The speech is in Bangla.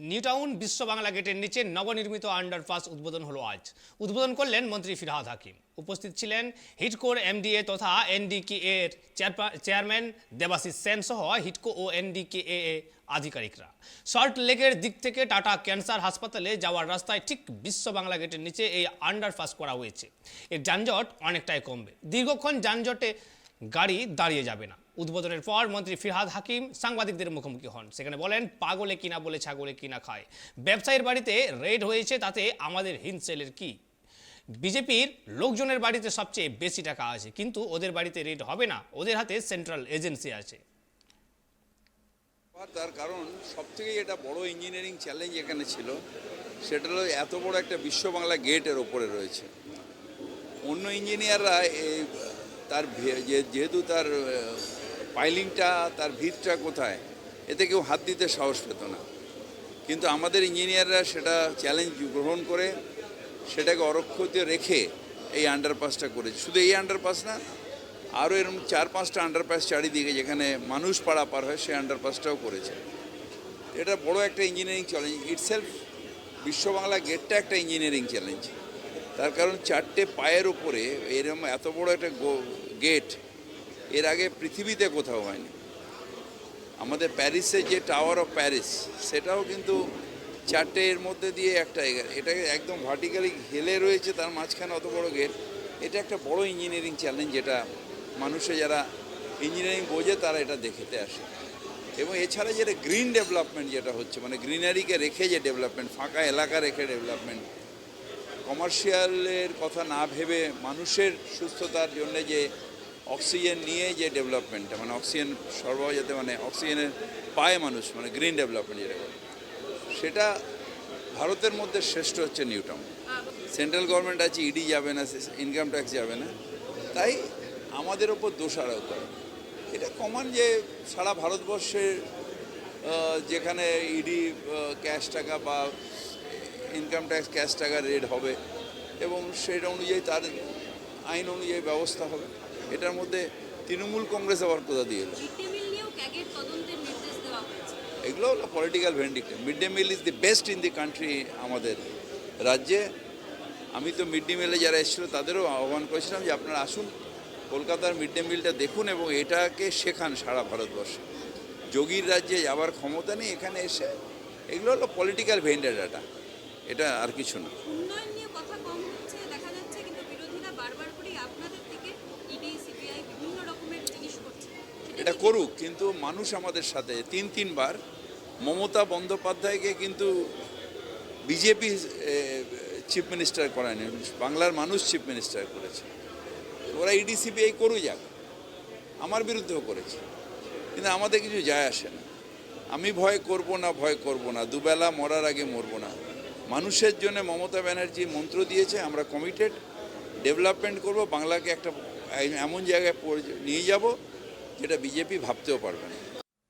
নিউ টাউন বিশ্ব বাংলা গেটের নিচে নবনির্মিত আন্ডারপাস উদ্বোধন হলো আজ। উদ্বোধন করলেন মন্ত্রী ফিরহাদ হাকিম। উপস্থিত ছিলেন হিডকোর এমডিএ তথা এনডিকে এর চেয়ারম্যান দেবাশিস সেন সহ হিডকো ও এনডিকে আধিকারিকরা। সল্ট লেকের দিক থেকে টাটা ক্যান্সার হাসপাতালে যাওয়ার রাস্তায় ঠিক বিশ্ব বাংলা গেটের নিচে এই আন্ডারপাস করা হয়েছে। এর যানজট অনেকটাই কমবে, দীর্ঘক্ষণ যানজটে গাড়ি দাঁড়িয়ে যাবে না। উদ্বোধনের পর মন্ত্রী ফিরহাদ হাকিম সাংবাদিকদের মুখোমুখি হন। সেখানে বলেন, পাগলে কিনা বলে ছাগলে কিনা খায়, ব্যবসায়ীর বাড়িতে রেড হয়েছে, তাতে আমাদের হিন্দসেলের কি? বিজেপির লোকজনের বাড়িতে সবচেয়ে বেশি টাকা আছে, কিন্তু ওদের বাড়িতে রেড হবে না, ওদের হাতে সেন্ট্রাল এজেন্সি আছে। তার কারণ সবথেকে এটা বড় ইঞ্জিনিয়ারিং চ্যালেঞ্জ এখানে ছিল, সেটা হলো এত বড় একটা বিশ্ব বাংলা গেটের ওপরে রয়েছে। অন্য ইঞ্জিনিয়াররা তার যেহেতু তার পাইলিংটা, তার ভিতটা কোথায়, এতে কেউ হাত দিতে সাহস পেত না। কিন্তু আমাদের ইঞ্জিনিয়াররা সেটা চ্যালেঞ্জ গ্রহণ করে সেটাকে অরক্ষিত রেখে এই আন্ডারপাসটা করেছে। শুধু এই আন্ডারপাস না, আরও এরকম 4-5টা আন্ডারপাস চারিদিকে যেখানে মানুষ পারাপার হয় সেই আন্ডারপাসটাও করেছে। এটা বড় একটা ইঞ্জিনিয়ারিং চ্যালেঞ্জ ইটসেলফ। বিশ্ব বাংলা গেটটা একটা ইঞ্জিনিয়ারিং চ্যালেঞ্জ, তার কারণ 4টে পায়ের উপরে এরকম এত বড় একটা গেট এর আগে পৃথিবীতে কোথাও হয়নি। আমাদের প্যারিসে যে টাওয়ার অফ প্যারিস, সেটাও কিন্তু 4টে এর মধ্যে দিয়ে একটা, এটাকে একদম ভার্টিক্যালি হেলে রয়েছে, তার মাঝখানে অত বড় গেট। এটা একটা বড় ইঞ্জিনিয়ারিং চ্যালেঞ্জ, যেটা মানুষে যারা ইঞ্জিনিয়ারিং বোঝে তারা এটা দেখতে আসে। এবং এছাড়া যেটা গ্রিন ডেভেলপমেন্ট যেটা হচ্ছে, মানে গ্রিনারিকে রেখে যে ডেভেলপমেন্ট, ফাঁকা এলাকা রেখে ডেভেলপমেন্ট, কমার্শিয়ালের কথা না ভেবে মানুষের সুস্থতার জন্য যে অক্সিজেন নিয়ে যে ডেভেলপমেন্টটা, মানে অক্সিজেন সরবরাহ যাতে, মানে অক্সিজেনের পায় মানুষ, মানে গ্রিন ডেভেলপমেন্ট যেটা, সেটা ভারতের মধ্যে শ্রেষ্ঠ হচ্ছে নিউ টাউন। সেন্ট্রাল গভর্নমেন্ট আছে, ইডি যাবে না, ইনকাম ট্যাক্স যাবে না, তাই আমাদের ওপর দোষারোপ করে। এটা কমন যে সারা ভারতবর্ষের যেখানে ইডি ক্যাশ টাকা বা ইনকাম ট্যাক্স ক্যাশ টাকা রেড হবে এবং সেটা অনুযায়ী তার আইন অনুযায়ী ব্যবস্থা হবে। এটার মধ্যে তৃণমূল কংগ্রেস আবার কোথা দিয়ে এলো? এগুলো হলো political vendetta. Mid day meal is the best in the country আমাদের রাজ্যে। আমি তো মিড ডে মিলে যারা এসেছিলো তাদেরও আহ্বান করেছিলাম যে আপনারা আসুন, কলকাতার মিড ডে মিলটা দেখুন এবং এটাকে শেখান সারা ভারতবর্ষে। যোগীর রাজ্যে যাওয়ার ক্ষমতা নেই, এখানে এসে এগুলো হলো পলিটিক্যাল ভেন্ডাটা, এটা আর কিছু না। এটা করুক, কিন্তু মানুষ আমাদের সাথে 3বার মমতা বন্দ্যোপাধ্যায়কে কিন্তু বিজেপি চিফ মিনিস্টার করায়নি, বাংলার মানুষ চিফ মিনিস্টার করেছে। ওরা ইডি সিবিআই করুক যাক, আমার বিরুদ্ধেও করেছে, কিন্তু আমাদের কিছু যায় আসে না। আমি ভয় করব না, দুবেলা মরার আগে মরবো না। মানুষের জন্য মমতা ব্যানার্জি মন্ত্র দিয়েছে, আমরা কমিটেড, ডেভেলপমেন্ট করব, বাংলাকে একটা এমন জায়গায় নিয়ে যাব যেটা বিজেপি ভাবতেও পারবে না।